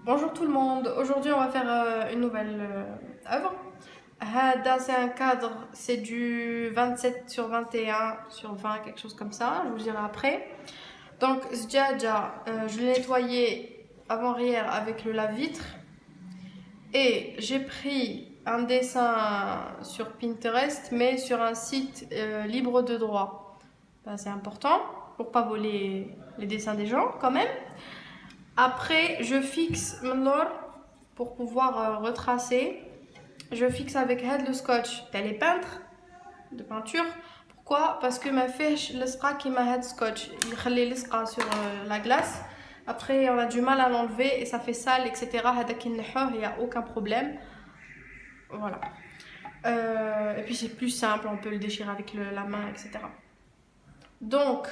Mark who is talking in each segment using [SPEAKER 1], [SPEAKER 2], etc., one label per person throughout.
[SPEAKER 1] Bonjour tout le monde, aujourd'hui on va faire une nouvelle œuvre. C'est un cadre, c'est du 27 sur 21 sur 20, quelque chose comme ça, je vous dirai après. Donc je l'ai nettoyé avant-hier avec le lave-vitre et j'ai pris un dessin sur Pinterest mais sur un site libre de droit. C'est important pour pas voler les dessins des gens quand même. Après, je fixe maintenant pour pouvoir retracer. Je fixe avec le scotch. T'as les peintres de peinture. Pourquoi? Parce que ma fiche, l'espra qui m'a head scotch. Il les l'espra sur la glace. Après, on a du mal à l'enlever et ça fait sale, etc. Il n'y a aucun problème. Voilà. Et puis c'est plus simple, on peut le déchirer avec la main, etc. Donc,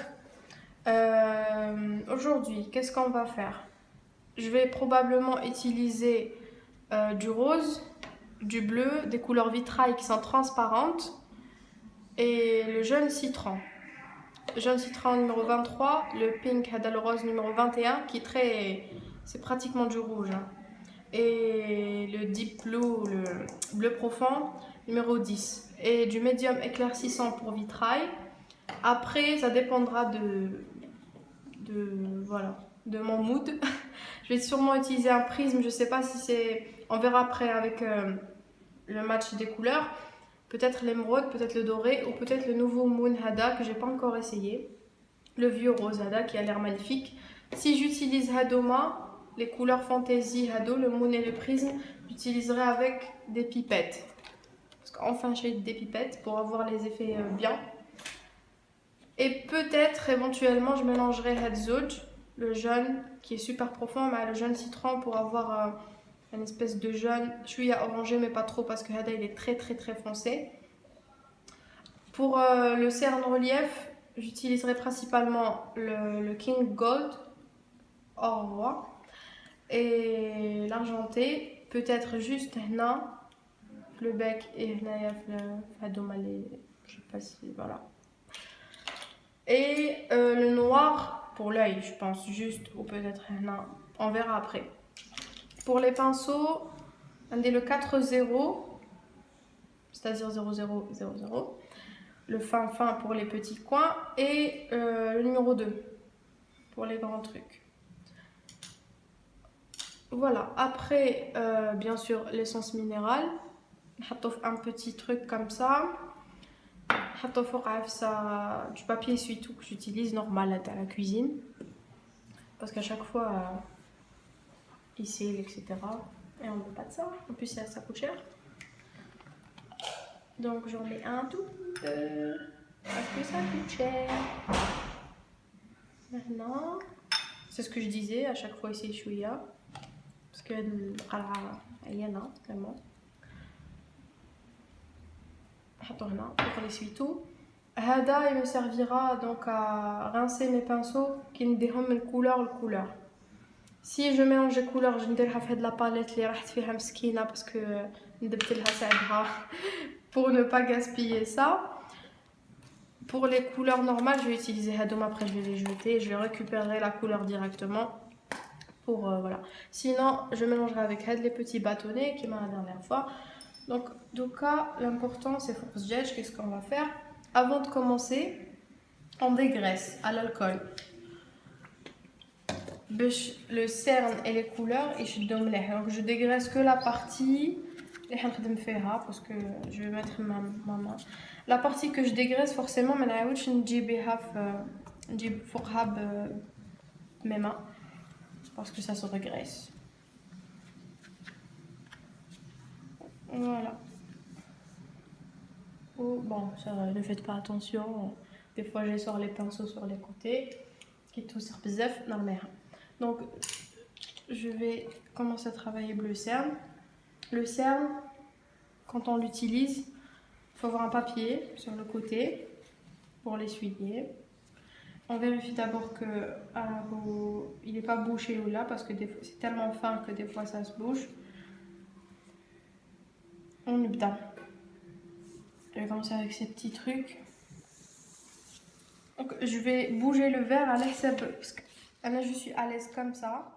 [SPEAKER 1] aujourd'hui, qu'est-ce qu'on va faire? Je vais probablement utiliser du rose, du bleu, des couleurs vitrail qui sont transparentes et le jaune citron. Le jaune citron numéro 23, le pink, le rose numéro 21 qui est très... c'est pratiquement du rouge. Et le deep blue, le bleu profond numéro 10. Et du médium éclaircissant pour vitrail. Après, ça dépendra voilà, de mon mood. Je vais sûrement utiliser un prisme, je sais pas si c'est... On verra après avec le match des couleurs. Peut-être l'émeraude, peut-être le doré ou peut-être le nouveau Moon Hada que j'ai pas encore essayé. Le vieux rose Hada qui a l'air magnifique. Si j'utilise Hadoma, les couleurs fantasy Hado, le Moon et le prisme, j'utiliserai avec des pipettes. Parce qu'enfin j'ai des pipettes pour avoir les effets bien. Et peut-être éventuellement je mélangerai Hadzoj, le jaune qui est super profond, mais le jaune citron pour avoir une espèce de jaune chouïa orangé, mais pas trop parce que Hada il est très très très foncé. Pour le cerne relief, j'utiliserai principalement le King Gold or roi et l'argenté, peut-être juste Hna, le bec et Hna Hadomale, je sais pas si voilà. Et le noir pour l'œil, je pense juste, ou peut-être Hna, on verra après. Pour les pinceaux, on dit le 4-0, c'est-à-dire 0000. Le fin pour les petits coins et le numéro 2 pour les grands trucs. Voilà, après bien sûr l'essence minérale, un petit truc comme ça, ça du papier essuie-tout que j'utilise normal à la cuisine parce qu'à chaque fois ici etc. et on ne veut pas de ça, en plus ça coûte cher. Donc j'en mets un tout peu parce que ça coûte cher. Maintenant, c'est ce que je disais, à chaque fois ici chouïa. Parce que il y en a vraiment. Pour l'essuie-tout. Hada il me servira donc à rincer mes pinceaux qui me donnent une couleur. Si je mélange les couleurs, je vais faire de la palette qui est mskina parce que pour ne pas gaspiller ça. Pour les couleurs normales, je vais utiliser Hadom, après je vais les jeter et je vais récupérer la couleur directement. Pour voilà. Sinon, je mélangerai avec les petits bâtonnets qui m'a la dernière fois. Donc, l'important c'est force jet. Qu'est-ce qu'on va faire? Avant de commencer, on dégraisse à l'alcool. Le cerne et les couleurs, et donc je dégraisse que la partie. Parce que je vais mettre ma main. La partie que je dégraisse forcément, mais je vais mes mains parce que ça se régresse. Voilà. Oh, bon, ça, ne faites pas attention. Des fois, je sors les pinceaux sur les côtés. Qui tout sur bzef dans le mer. Donc, je vais commencer à travailler le cerne. Le cerne, quand on l'utilise, il faut avoir un papier sur le côté pour l'essuyer. On vérifie d'abord que il n'est pas bouché ou là parce que c'est tellement fin que des fois ça se bouge. On y va. Je vais commencer avec ces petits trucs. Donc je vais bouger le verre à l'aise parce que là je suis à l'aise comme ça.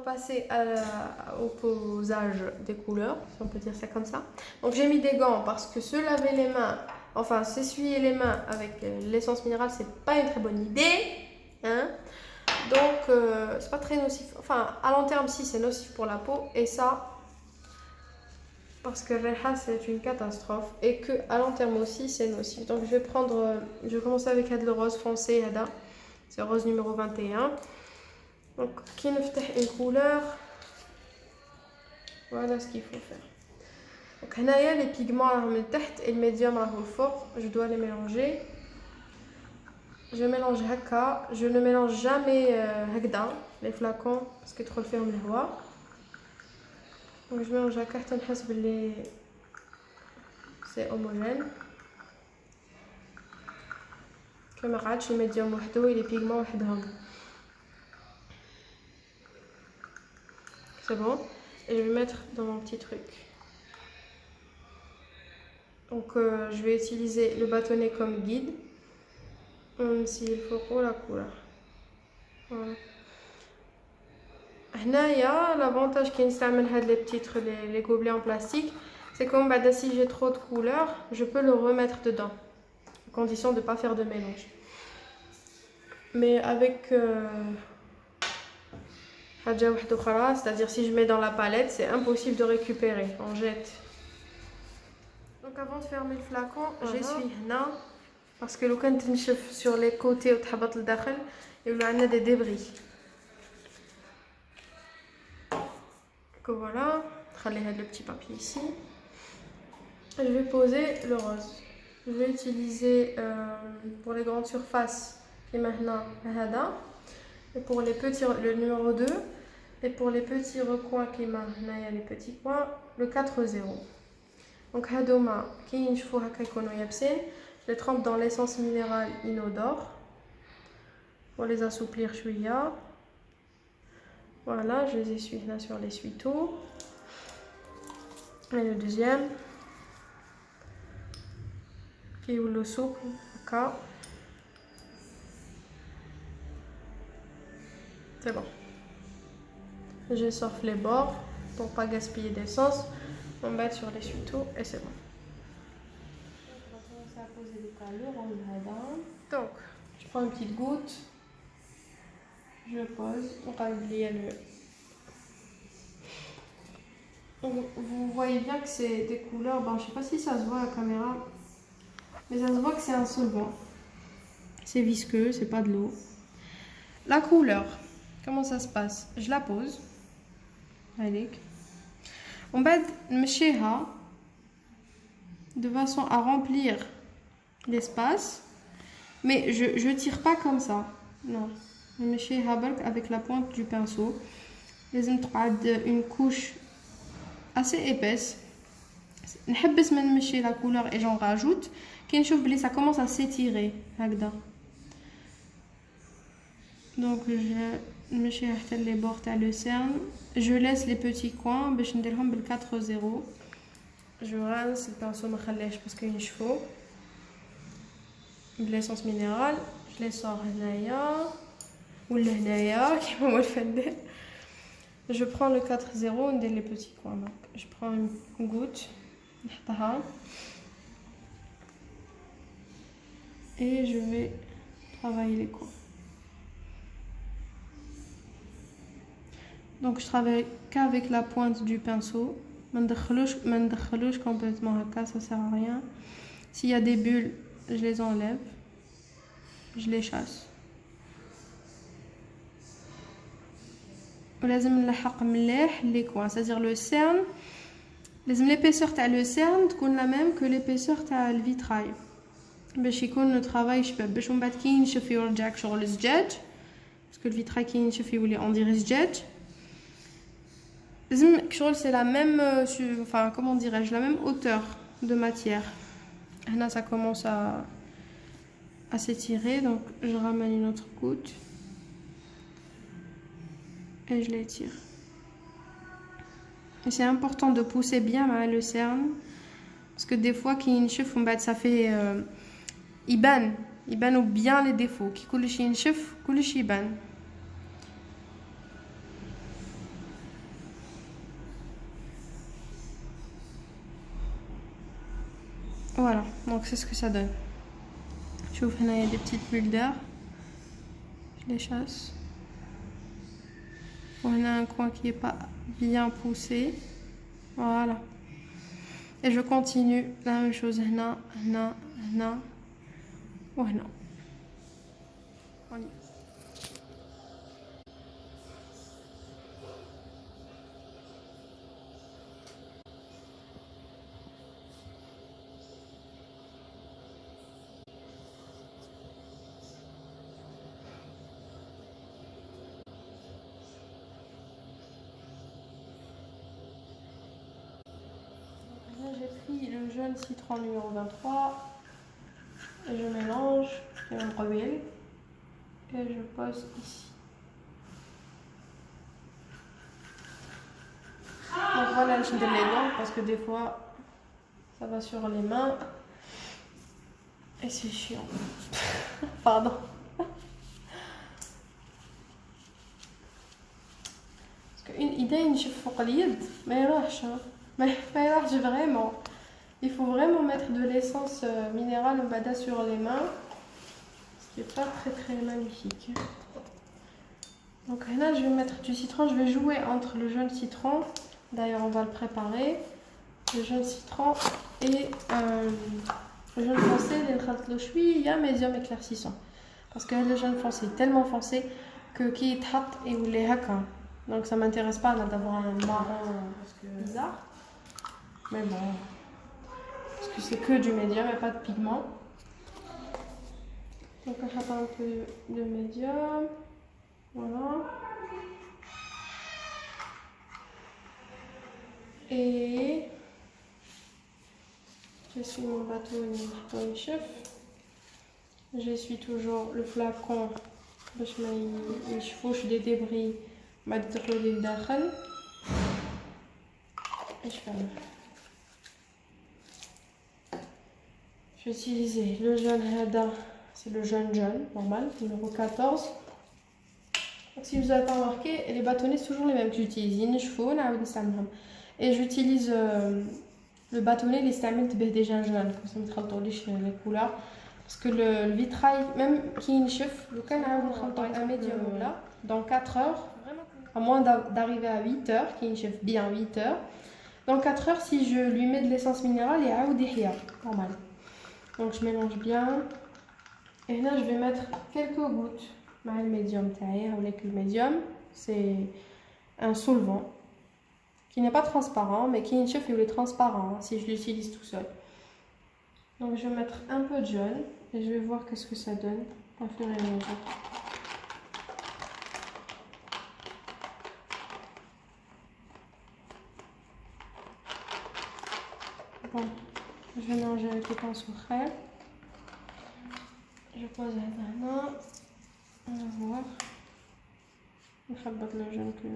[SPEAKER 1] passer au posage des couleurs, si on peut dire ça comme ça. Donc j'ai mis des gants parce que se laver les mains, enfin s'essuyer les mains avec l'essence minérale, c'est pas une très bonne idée. Hein. Donc c'est pas très nocif. Enfin, à long terme, si, c'est nocif pour la peau. Et ça, parce que Reha, c'est une catastrophe. Et que à long terme aussi, c'est nocif. Donc je vais commencer avec le rose foncé, Hada. C'est rose numéro 21. Donc, qui nous fait une couleur, voilà ce qu'il faut faire. Donc, là, les pigments à le tête et le médium à le fort, je dois les mélanger. Je mélange haka, je ne mélange jamais hagda, les flacons, parce que trop le ferme les rois. Donc, je mélange haka, c'est homogène. Comme le médium wahdo et les pigments wahdhom. C'est bon. Et je vais mettre dans mon petit truc. Donc je vais utiliser le bâtonnet comme guide. S'il faut la couleur. Voilà. Là, l'avantage qu'il y les petits les gobelets en plastique, c'est comme si j'ai trop de couleurs, je peux le remettre dedans. À condition de ne pas faire de mélange. Mais avec c'est-à-dire si je mets dans la palette, c'est impossible de récupérer, on jette. Donc avant de fermer le flacon, j'essuie là parce que le chef sur les côtés ou tabat le dakhel, il y a des débris. Donc voilà, je vais le petit papier ici. Je vais poser le rose. Je vais utiliser pour les grandes surfaces et maintenant et pour les petits le numéro 2. Et pour les petits recoins qui il les petits coins, le 4-0. Donc hadoma qui je les trempe dans l'essence minérale inodore pour les assouplir chouïa. Voilà, je les essuie là sur l'essuie-tout. Et le deuxième qui est le souple c'est bon. Je surfe les bords pour pas gaspiller d'essence. On met sur l'essuie-tout et c'est bon. On va commencer à poser les calours en gradin. Donc, je prends une petite goutte. Je pose. On va oublier le. Vous voyez bien que c'est des couleurs. Bon, je sais pas si ça se voit à la caméra, mais ça se voit que c'est un solvant. C'est visqueux, c'est pas de l'eau. La couleur, comment ça se passe? Je la pose. On va نمشيها de façon à remplir l'espace, mais je tire pas comme ça, non. نمشيها avec la pointe du pinceau. لازم تقعد une couche assez épaisse. نحبس ما نمشي la couleur et j'en rajoute. كي نشوف بلي ça commence à s'étirer هكذا. Donc je ماشي حتى les bords تاع le cerne. Je laisse les petits coins باش نديرهم بال 4-0. Je rince le pinceau ما خليهش parce que ينشفوا. De l'essence minérale, je les sors هنايا ولا هنايا كيما هو الفنان. Je prends le 4-0 ندير les petits coins. Donc je prends une goutte نحطها et je vais travailler les coins. Donc je travaille qu'avec la pointe du pinceau. Je ne ندخلوش complètement هكا, ça sert à rien. S'il y a des bulles, je les enlève. Je les chasse. ولازم نلحق مليح les coins, c'est-à-dire le cerne. لازم l'épaisseur تاع le cerne تكون la même que l'épaisseur تاع le vitrail. باش يكون le travail شباب باش من بعد كي ينشف يرجعك شغل الزجاج. Parce que le vitrail كي ينشف يولي on dirait زجاج. C'est la même, enfin comment dirais-je, la même hauteur de matière. Là, ça commence à s'étirer, donc je ramène une autre goutte et je l'étire. Et c'est important de pousser bien le cerne parce que des fois, quand il chauffe, ça fait iban ou bien les défauts. Qui coule chez une chef, coule chez iban. Voilà, donc c'est ce que ça donne. Je vous fais, il y a des petites bulles d'air. Je les chasse. On a un coin qui n'est pas bien poussé. Voilà. Et je continue la même chose. Hna, hna, hna. Voilà. On y va. J'ai pris le jaune citron numéro 23 et je mélange un rebelle et je pose ici. Donc voilà, je donne les dents parce que des fois ça va sur les mains et c'est chiant. Pardon. Parce qu'une idée, une chef focalide, mais vraiment. Il faut vraiment mettre de l'essence minérale bada sur les mains, ce qui n'est pas très magnifique. Donc là, je vais mettre du citron. Je vais jouer entre le jaune citron. D'ailleurs, on va le préparer. Le jaune citron et le jaune foncé. Il y a médium éclaircissant. Parce que le jaune foncé est tellement foncé que qui est hâte et ou les haka. Donc ça m'intéresse pas d'avoir un marron parce que bizarre. Mais bon. Parce que c'est que du médium et pas de pigment. Donc on va un peu de médium. Voilà. Et j'essuie mon bâtonnet chef. J'essuie toujours le flacon باش ما يشوفوش des débris ما يدخلوا لي لداخل. Et je ferme. Je vais utiliser le jaune Hada, c'est le jaune normal, numéro 14. Donc, si vous n'avez pas remarqué, les bâtonnets sont toujours les mêmes que j'utilise. Et j'utilise le bâtonnet, les stamens déjà jaune, comme ça me traite les couleurs. Parce que le vitrail, même qui est chef, le can un médium là, dans 4 heures, à moins d'arriver à 8 heures, qui est chef bien 8 heures. Dans 4 heures, si je lui mets de l'essence minérale, il y a normal. Donc je mélange bien. Et là, je vais mettre quelques gouttes. Le médium, avec le médium, c'est un solvant qui n'est pas transparent, mais qui est chef, il est transparent si je l'utilise tout seul. Donc je vais mettre un peu de jaune et je vais voir qu'est-ce que ça donne au fur et à mesure. Bon, je vais mélanger avec le pinceau frais. Je pose la main. On va voir. Je vais mettre le jaune que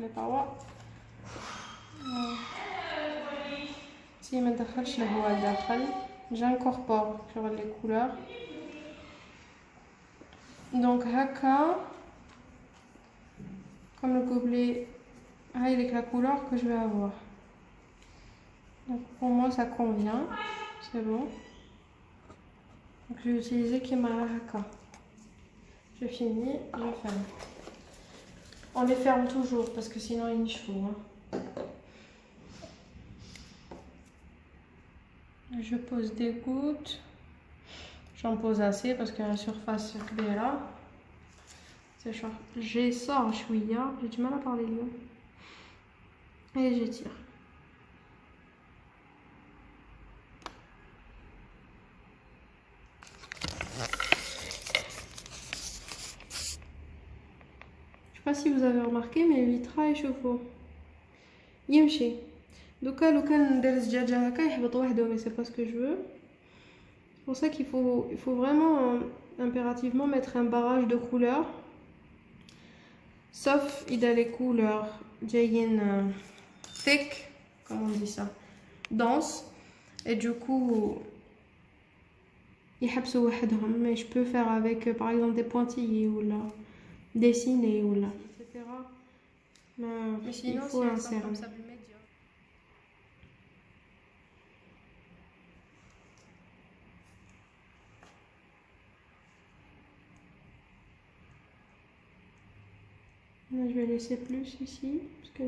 [SPEAKER 1] les parois. Si je ne دخلش الهواء لداخل j'incorpore sur les couleurs. Donc haka, comme le gobelet avec la couleur que je vais avoir. Donc pour moi ça convient, c'est bon. Donc je vais utiliser Kemara haka. Je finis, je ferme. On les ferme toujours parce que sinon il y a chevaux. Je pose des gouttes. J'en pose assez parce que la surface est là. J'ai ça, j'ai du mal à parler de et j'étire. Je sais pas si vous avez remarqué, mais le vitrail est chauffe. يمشي. دوكا لو كان ندير الزجاجه هكا يحبط وحده mais c'est pas ce que je veux. C'est pour ça qu'il faut vraiment impérativement mettre un barrage de couleurs. Sauf il a les couleurs جايين thick, comment on dit ça, dense, et du coup يحبسوا وحدهم. Mais je peux faire avec par exemple des pointillés ou là dessiner ou là etc. Mais sinon, il faut un cerne. Là, je vais laisser plus ici parce que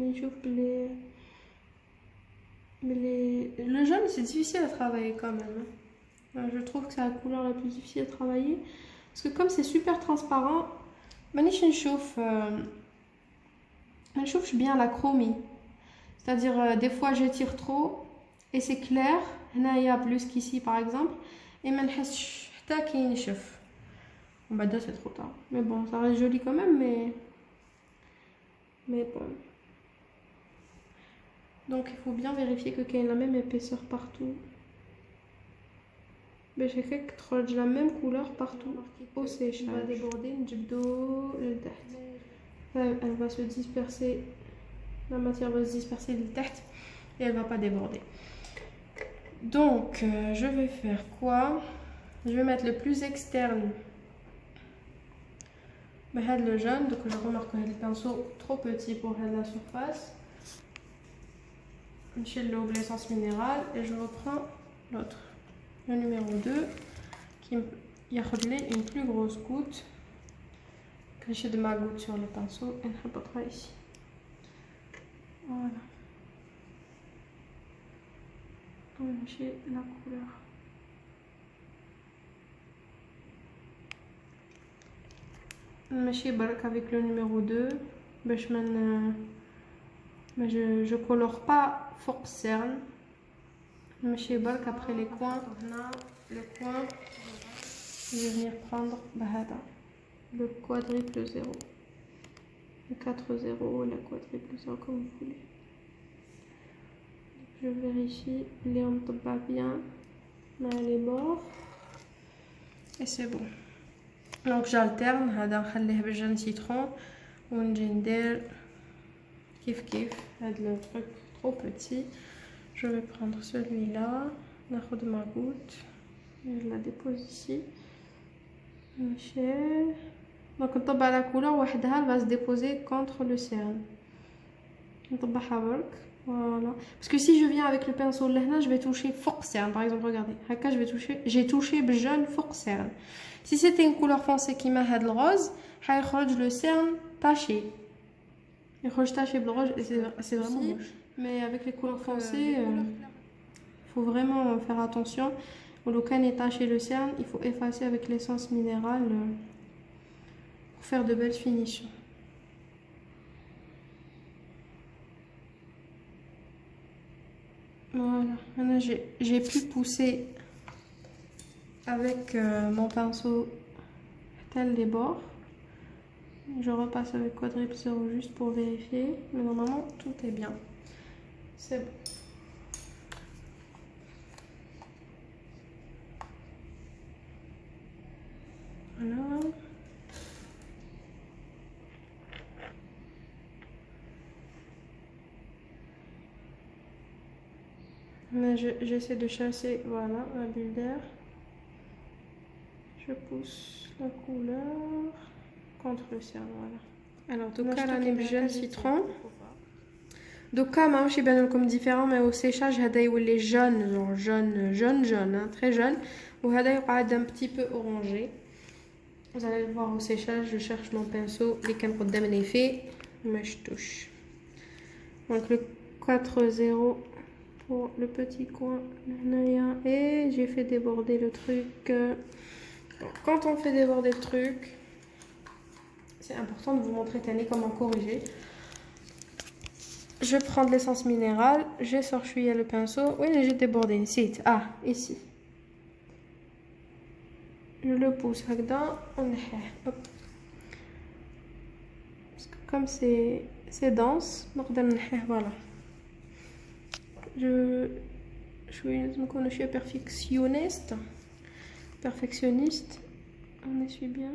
[SPEAKER 1] le jaune c'est difficile à travailler quand même. Je trouve que c'est la couleur la plus difficile à travailler parce que comme c'est super transparent, مانيش نشوفش bien la chromie. C'est-à-dire des fois je tire trop et c'est clair. هنايا plus qu'ici par exemple et ما نحسش حتى كي ينشف. Bon, bah, c'est trop tard. Mais bon, ça reste joli quand même, mais bon. Donc, il faut bien vérifier que qu'il y ait la même épaisseur partout. Mais j'ai fait que la même couleur partout au séchage. On va déborder, elle va se disperser. La matière va se disperser de tête et elle va pas déborder. Donc, je vais faire quoi? Je vais mettre le plus externe. Mais le jaune, donc je remarque que le pinceau trop petit pour la surface. Je l'ouvre l'essence minérale et je reprends l'autre, le numéro 2 qui y a une plus grosse goutte. Que j'ai de ma goutte sur le pinceau et je vais ici. Voilà. J'ai la couleur. Je barque avec le numéro 2 mais je colore pas fort cerne. Je barque après les coins. Le coin, je vais venir prendre le quadruple 0. Le 4-0, le quadruple 0 comme vous voulez. Je vérifie les on tombe pas bien les bords et c'est bon. Donc j'alterne هذا نخليه بالجان citron ونجي ندير كيف هذا le truc trop petit. Je vais prendre celui-là, ناخذ ma goutte et je la dépose ici. Donc نطبع la couleur وحدها, elle va se déposer contre le cerne. نطبعها برك. Voilà. Parce que si je viens avec le pinceau là, je vais toucher fort cerne. Par exemple, regardez. Là, j'ai touché jaune fort cerne. Si c'était une couleur foncée qui m'a le rose, le cerne taché. Il taché le rose, c'est vraiment moche. Mais avec les couleurs foncées, il faut vraiment faire attention. Au cas où taché le cerne, il faut effacer avec l'essence minérale pour faire de belles finitions. Voilà, maintenant j'ai pu pousser avec mon pinceau tel les bords. Je repasse avec quadruple 0 juste pour vérifier, mais normalement tout est bien. C'est bon. Voilà. Mais j'essaie de chasser, voilà, la bulle d'air. Je pousse la couleur contre le cerne, voilà. Alors, donc là, on est jaune citron. Donc, comme je sais comme différent, mais au séchage, il est jaune, genre jaune, hein, très jaune. Ou il est un petit peu orangé. Vous allez le voir au séchage, je cherche mon pinceau, les caméras de l'effet, mais je touche. Donc, le 4-0. Pour le petit coin et j'ai fait déborder le truc. Donc, quand on fait déborder le truc, c'est important de vous montrer comment corriger. Je prends de l'essence minérale, je sors le pinceau. Oui, j'ai débordé ici. Ah, ici. Je le pousse là-dedans. Parce que comme c'est dense, voilà. Je suis perfectionniste. On essuie bien.